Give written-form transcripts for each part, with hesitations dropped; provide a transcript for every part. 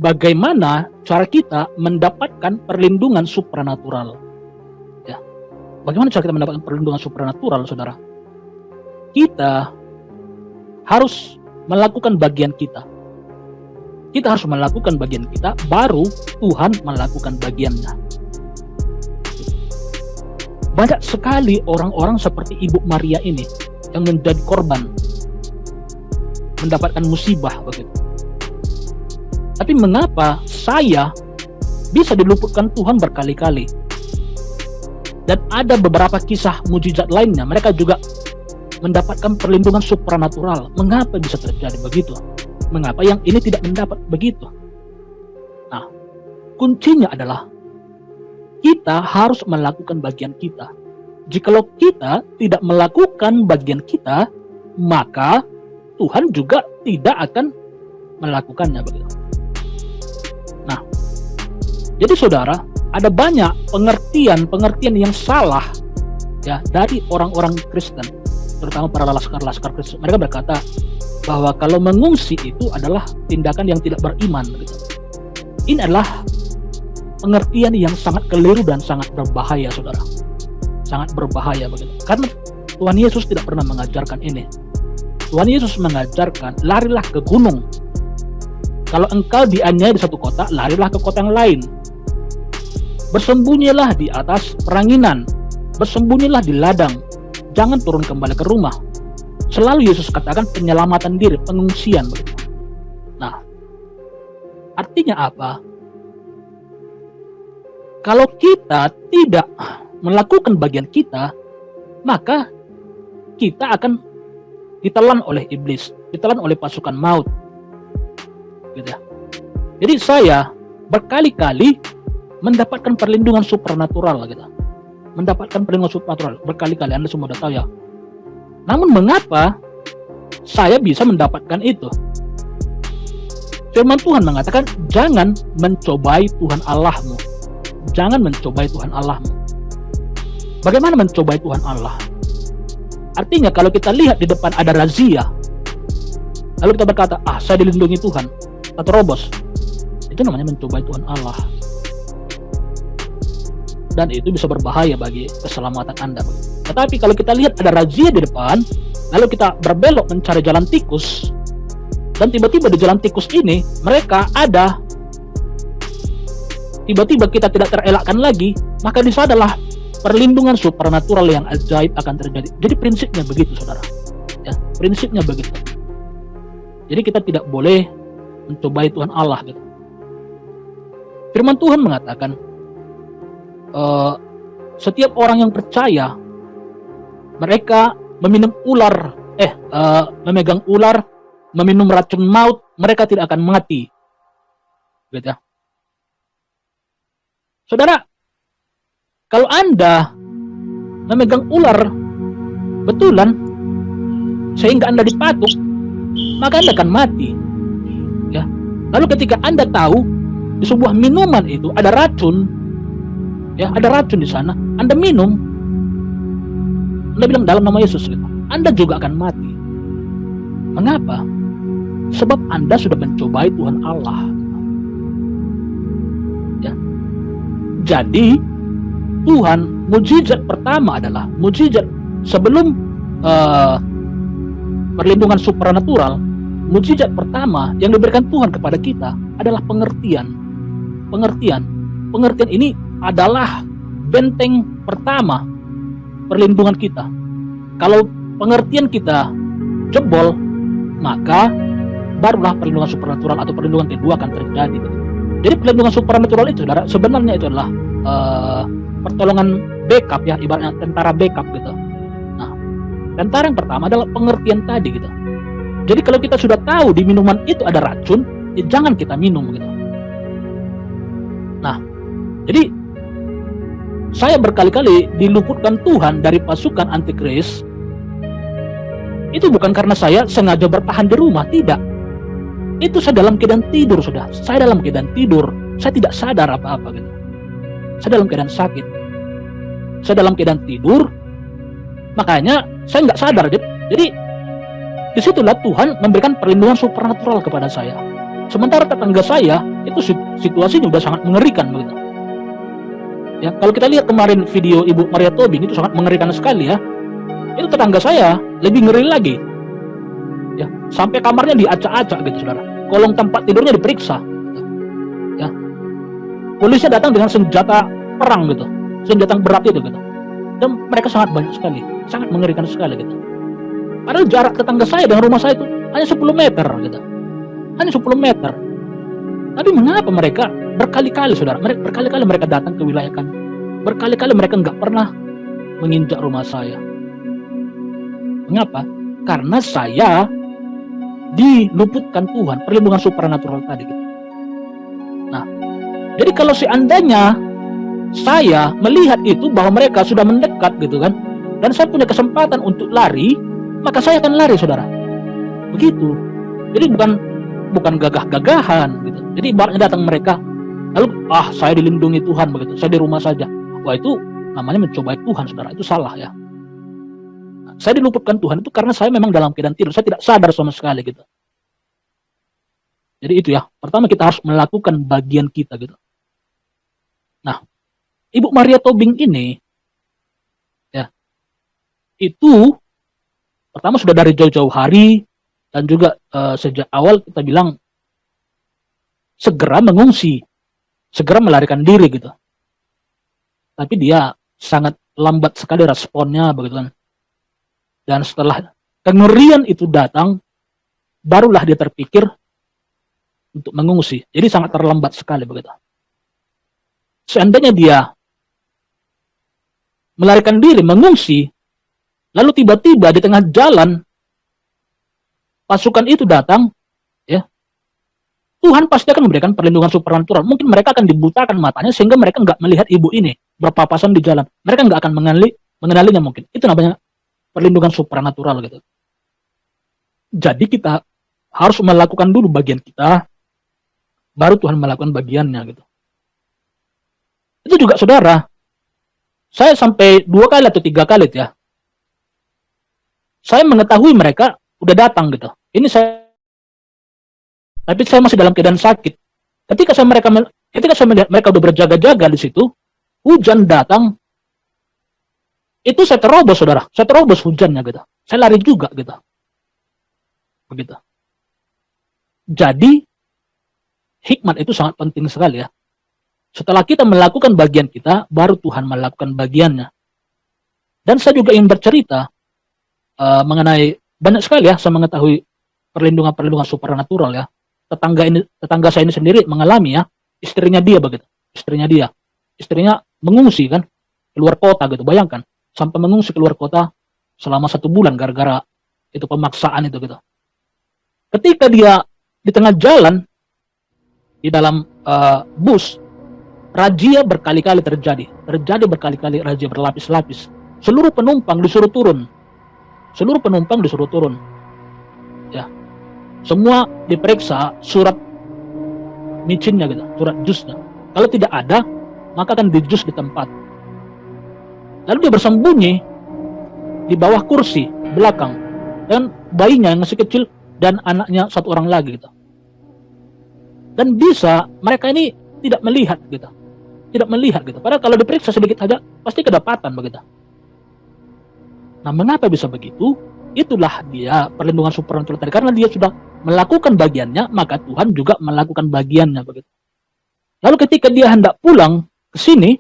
bagaimana cara kita mendapatkan perlindungan supranatural. Ya. Bagaimana cara kita mendapatkan perlindungan supranatural, saudara? Kita harus melakukan bagian kita. Kita harus melakukan bagian kita, baru Tuhan melakukan bagiannya. Banyak sekali orang-orang seperti Ibu Maria ini yang menjadi korban, mendapatkan musibah begitu. Tapi mengapa saya bisa diluputkan Tuhan berkali-kali? Dan ada beberapa kisah mujizat lainnya, mereka juga mendapatkan perlindungan supranatural. Mengapa bisa terjadi begitu? Mengapa yang ini tidak mendapat begitu? Nah, kuncinya adalah kita harus melakukan bagian kita. Jikalau kita tidak melakukan bagian kita, maka Tuhan juga tidak akan melakukannya begitu. Nah, jadi saudara, ada banyak pengertian yang salah ya dari orang-orang Kristen, terutama para laskar-laskar Kristen. Mereka berkata bahwa kalau mengungsi itu adalah tindakan yang tidak beriman gitu. Ini adalah pengertian yang sangat keliru dan sangat berbahaya, saudara. Sangat berbahaya begitu. Karena Tuhan Yesus tidak pernah mengajarkan ini. Tuhan Yesus mengajarkan, larilah ke gunung. Kalau engkau dianiaya di satu kota, larilah ke kota yang lain. Bersembunyilah di atas peranginan. Bersembunyilah di ladang. Jangan turun kembali ke rumah. Selalu Yesus katakan penyelamatan diri, pengungsian begitu. Nah, artinya apa? Kalau kita tidak melakukan bagian kita, maka kita akan ditelan oleh iblis, ditelan oleh pasukan maut. Gitu ya. Jadi saya berkali-kali mendapatkan perlindungan supranatural gitu. Mendapatkan perlindungan supranatural berkali-kali, Anda semua sudah tahu ya. Namun mengapa saya bisa mendapatkan itu? Firman Tuhan mengatakan, jangan mencobai Tuhan Allahmu. Jangan mencobai Tuhan Allahmu. Bagaimana mencobai Tuhan Allah? Artinya kalau kita lihat di depan ada razia, lalu kita berkata, saya dilindungi Tuhan, atau terobos, itu namanya mencobai Tuhan Allah. Dan itu bisa berbahaya bagi keselamatan Anda. Tetapi kalau kita lihat ada razia di depan, lalu kita berbelok mencari jalan tikus, dan tiba-tiba di jalan tikus ini mereka ada, tiba-tiba kita tidak terelakkan lagi, maka di sana adalah perlindungan supranatural yang ajaib akan terjadi. Jadi prinsipnya begitu, saudara. Ya, prinsipnya begitu. Jadi kita tidak boleh mencobai Tuhan Allah gitu. Firman Tuhan mengatakan, setiap orang yang percaya, mereka meminum ular, memegang ular, meminum racun maut, mereka tidak akan mati. Gitu ya. Saudara, kalau Anda memegang ular betulan sehingga Anda dipatuk, maka Anda akan mati. Ya. Lalu ketika Anda tahu di sebuah minuman itu ada racun, ya, ada racun di sana, Anda minum, Anda bilang dalam nama Yesus, gitu, Anda juga akan mati. Mengapa? Sebab Anda sudah mencobai Tuhan Allah. Ya. Jadi Tuhan, mujizat pertama adalah mujizat sebelum perlindungan supranatural. Mujizat pertama yang diberikan Tuhan kepada kita adalah pengertian. Pengertian ini adalah benteng pertama perlindungan kita. Kalau pengertian kita jebol, maka barulah perlindungan supranatural atau perlindungan kedua akan terjadi. Jadi perlindungan supranatural itu sebenarnya itu adalah pertolongan backup, ya, ibaratnya tentara backup gitu. Nah, tentara yang pertama adalah pengertian tadi gitu. Jadi kalau kita sudah tahu di minuman itu ada racun, ya jangan kita minum gitu. Nah, jadi saya berkali-kali diluputkan Tuhan dari pasukan antikris. Itu bukan karena saya sengaja bertahan di rumah, tidak. Itu saya dalam keadaan tidur, sudah. Saya dalam keadaan tidur, saya tidak sadar apa-apa gitu. Saya dalam keadaan sakit, saya dalam keadaan tidur, makanya saya nggak sadar. Jadi disitulah Tuhan memberikan perlindungan supranatural kepada saya. Sementara tetangga saya itu situasinya udah sangat mengerikan begitu. Ya, kalau kita lihat kemarin video Ibu Maria Tobing itu sangat mengerikan sekali ya. Itu tetangga saya lebih ngeri lagi. Ya, sampai kamarnya diacak-acak gitu, saudara. Kolong tempat tidurnya diperiksa. Ya. Polisi datang dengan senjata perang gitu, senjata berat itu gitu. Dan mereka sangat banyak sekali, sangat mengerikan sekali gitu. Padahal jarak tetangga saya dengan rumah saya itu hanya 10 meter gitu. Hanya 10 meter. Tapi mengapa mereka berkali-kali, saudara, berkali-kali mereka datang ke wilayah kami. Berkali-kali mereka nggak pernah menginjak rumah saya. Mengapa? Karena saya diluputkan Tuhan, perlindungan supranatural tadi gitu. Nah, jadi kalau seandainya saya melihat itu bahwa mereka sudah mendekat gitu kan, dan saya punya kesempatan untuk lari, maka saya akan lari, saudara. Begitu. Jadi bukan gagah-gagahan gitu. Jadi ibaratnya datang mereka, lalu saya dilindungi Tuhan begitu, saya di rumah saja. Wah, itu namanya mencobai Tuhan, saudara. Itu salah ya. Nah, saya diluputkan Tuhan itu karena saya memang dalam keadaan tidur, saya tidak sadar sama sekali gitu. Jadi itu ya, pertama kita harus melakukan bagian kita gitu. Nah, Ibu Maria Tobing ini ya, itu pertama sudah dari jauh-jauh hari, dan juga sejak awal kita bilang segera mengungsi, segera melarikan diri gitu. Tapi dia sangat lambat sekali responnya begitu kan. Dan setelah kengerian itu datang, barulah dia terpikir untuk mengungsi. Jadi sangat terlambat sekali begitu. Seandainya dia melarikan diri, mengungsi, lalu tiba-tiba di tengah jalan pasukan itu datang, ya, Tuhan pasti akan memberikan perlindungan supranatural. Mungkin mereka akan dibutakan matanya sehingga mereka nggak melihat ibu ini berpapasan di jalan. Mereka nggak akan mengenalinya mungkin. Itu namanya perlindungan supranatural gitu. Jadi kita harus melakukan dulu bagian kita, baru Tuhan melakukan bagiannya gitu. Itu juga, saudara, saya sampai 2 kali atau 3 kali ya, saya mengetahui mereka udah datang gitu. Ini tapi saya masih dalam keadaan sakit. Ketika saya melihat mereka udah berjaga-jaga di situ, hujan datang, itu saya terobos, saudara. Saya terobos hujannya gitu. Saya lari juga gitu. Begitu. Jadi hikmat itu sangat penting sekali ya. Setelah kita melakukan bagian kita, baru Tuhan melakukan bagiannya. Dan saya juga ingin bercerita mengenai banyak sekali ya, saya mengetahui perlindungan supranatural ya. Tetangga saya ini sendiri mengalami ya, istrinya dia begitu. Istrinya mengungsi kan, keluar kota gitu. Bayangkan, sampai mengungsi keluar kota selama 1 bulan gara-gara itu pemaksaan itu gitu. Ketika dia di tengah jalan, di dalam bus, razia berkali-kali terjadi berkali-kali razia berlapis-lapis. Seluruh penumpang disuruh turun. Ya. Semua diperiksa surat micinnya gitu, surat jusnya. Kalau tidak ada, maka akan dijus di tempat. Lalu dia bersembunyi di bawah kursi belakang, dan bayinya yang masih kecil dan anaknya 1 orang lagi gitu. Dan bisa mereka ini tidak melihat gitu. Padahal kalau diperiksa sedikit saja pasti kedapatan begitu. Nah, mengapa bisa begitu? Itulah dia perlindungan supranatural tadi. Karena dia sudah melakukan bagiannya, maka Tuhan juga melakukan bagiannya begitu. Lalu ketika dia hendak pulang ke sini,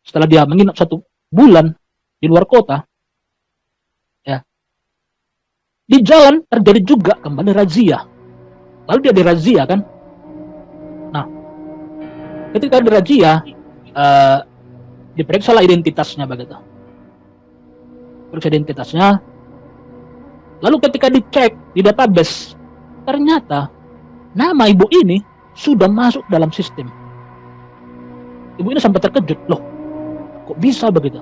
setelah dia menginap 1 bulan di luar kota, ya, di jalan terjadi juga kembali razia. Lalu dia dirazia kan. Nah, ketika dirazia, diperiksalah identitasnya begitu. Periksa identitasnya. Lalu ketika dicek di database, ternyata nama ibu ini sudah masuk dalam sistem. Ibu ini sampai terkejut, loh, kok bisa begitu?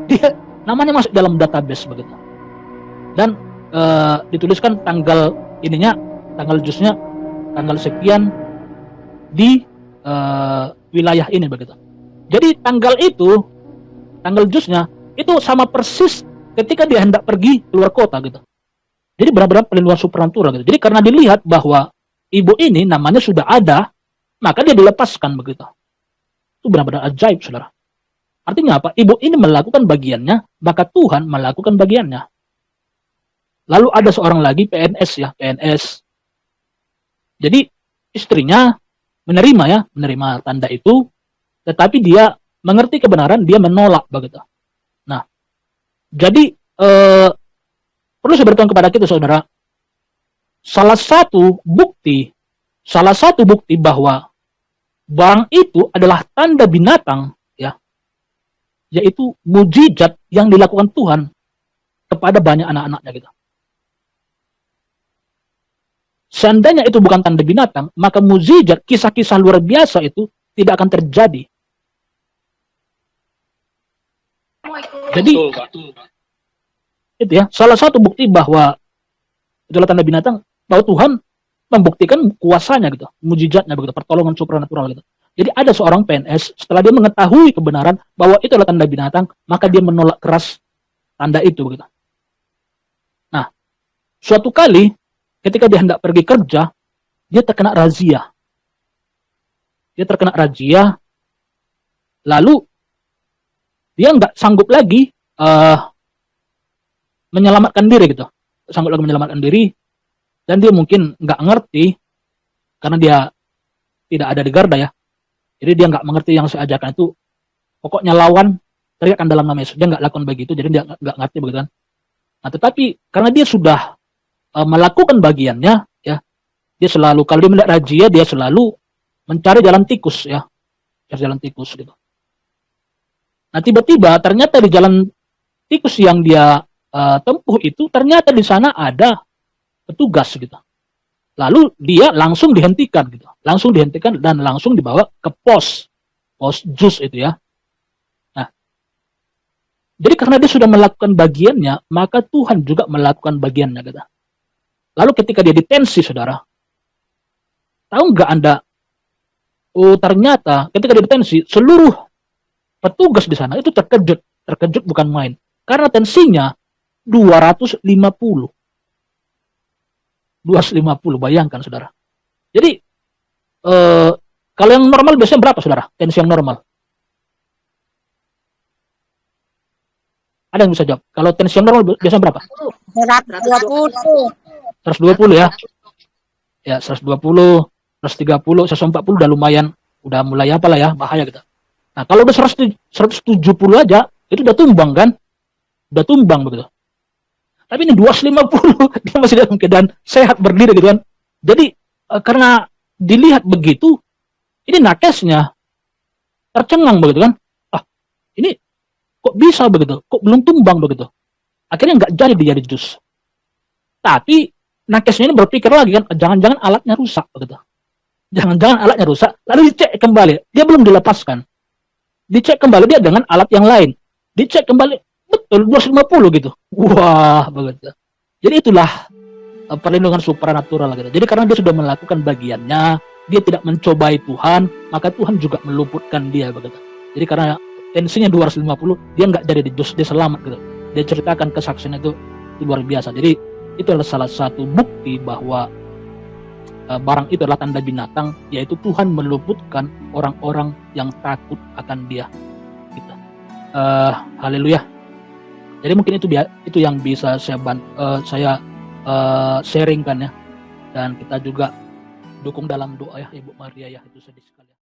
Dia namanya masuk dalam database begitu. Dan dituliskan tanggal ininya, tanggal jusnya, tanggal sekian di wilayah ini begitu. Jadi tanggal itu, tanggal jusnya itu sama persis ketika dia hendak pergi keluar kota gitu. Jadi benar-benar perlindungan supranatural gitu. Jadi karena dilihat bahwa ibu ini namanya sudah ada, maka dia dilepaskan begitu. Itu benar-benar ajaib, saudara. Artinya apa? Ibu ini melakukan bagiannya, maka Tuhan melakukan bagiannya. Lalu ada seorang lagi PNS ya, PNS. Jadi istrinya menerima tanda itu, tetapi dia mengerti kebenaran, dia menolak begitu. Nah, jadi perlu saya beritahu kepada kita, saudara, salah satu bukti bahwa barang itu adalah tanda binatang, ya, yaitu mujizat yang dilakukan Tuhan kepada banyak anak-anaknya gitu. Seandainya itu bukan tanda binatang, maka mujizat, kisah-kisah luar biasa itu tidak akan terjadi. Jadi itu ya, salah satu bukti bahwa itulah tanda binatang, bahwa Tuhan membuktikan kuasanya gitu, mujizatnya begitu, pertolongan supranatural gitu. Jadi ada seorang PNS, setelah dia mengetahui kebenaran bahwa itu adalah tanda binatang, maka dia menolak keras tanda itu begitu. Nah, suatu kali ketika dia hendak pergi kerja, dia terkena razia. Lalu dia nggak sanggup lagi menyelamatkan diri gitu. Dan dia mungkin nggak ngerti, karena dia tidak ada di garda ya. Jadi dia nggak mengerti yang saya ajarkan itu. Pokoknya lawan, teriakan dalam nama Yesus. Dia nggak lakukan begitu, jadi dia nggak ngerti begitu kan. Nah, tetapi karena dia sudah melakukan bagiannya, ya, dia selalu, kalau dia melihat razia, dia selalu mencari jalan tikus, ya, jalan tikus gitu. Nah, tiba-tiba ternyata di jalan tikus yang dia tempuh itu, ternyata di sana ada petugas gitu. Lalu dia langsung dihentikan gitu, dan langsung dibawa ke pos JUS itu ya. Nah, jadi karena dia sudah melakukan bagiannya, maka Tuhan juga melakukan bagiannya gitu. Lalu ketika dia ditensi, saudara, tahu nggak Anda? Oh, ternyata ketika dia ditensi, seluruh petugas di sana itu terkejut bukan main, karena tensinya 250, bayangkan, saudara. Jadi kalau yang normal biasanya berapa, saudara? Tensi yang normal? Ada yang bisa jawab? Kalau tensi yang normal biasanya berapa? 120 ya. Ya, 120, 130, 140 udah lumayan, udah mulai apalah ya, bahaya gitu. Nah, kalau udah 170 aja, itu udah tumbang kan? Udah tumbang begitu. Tapi ini 250, dia masih dalam keadaan sehat, berdiri gitu kan. Jadi karena dilihat begitu, ini nakesnya tercengang begitu kan. Ah, ini kok bisa begitu? Kok belum tumbang begitu? Akhirnya nggak jadi dia di JUS. Tapi nakesnya ini berpikir lagi kan, jangan-jangan alatnya rusak begitu. Lalu dicek kembali, dia belum dilepaskan. Dicek kembali dia dengan alat yang lain. Dicek kembali, betul 250 gitu. Wah, begitu. Jadi itulah perlindungan supranatural gitu. Jadi karena dia sudah melakukan bagiannya, dia tidak mencobai Tuhan, maka Tuhan juga meluputkan dia begitu. Jadi karena tensinya 250, dia nggak jadi di JUS, dia selamat gitu. Dia ceritakan kesaksian itu luar biasa. Jadi itu adalah salah satu bukti bahwa barang itu adalah tanda binatang, yaitu Tuhan meluputkan orang-orang yang takut akan Dia. Gitu. Haleluya. Jadi mungkin itu yang bisa saya sharingkan ya, dan kita juga dukung dalam doa ya, Ibu Maria ya, itu sedih sekali.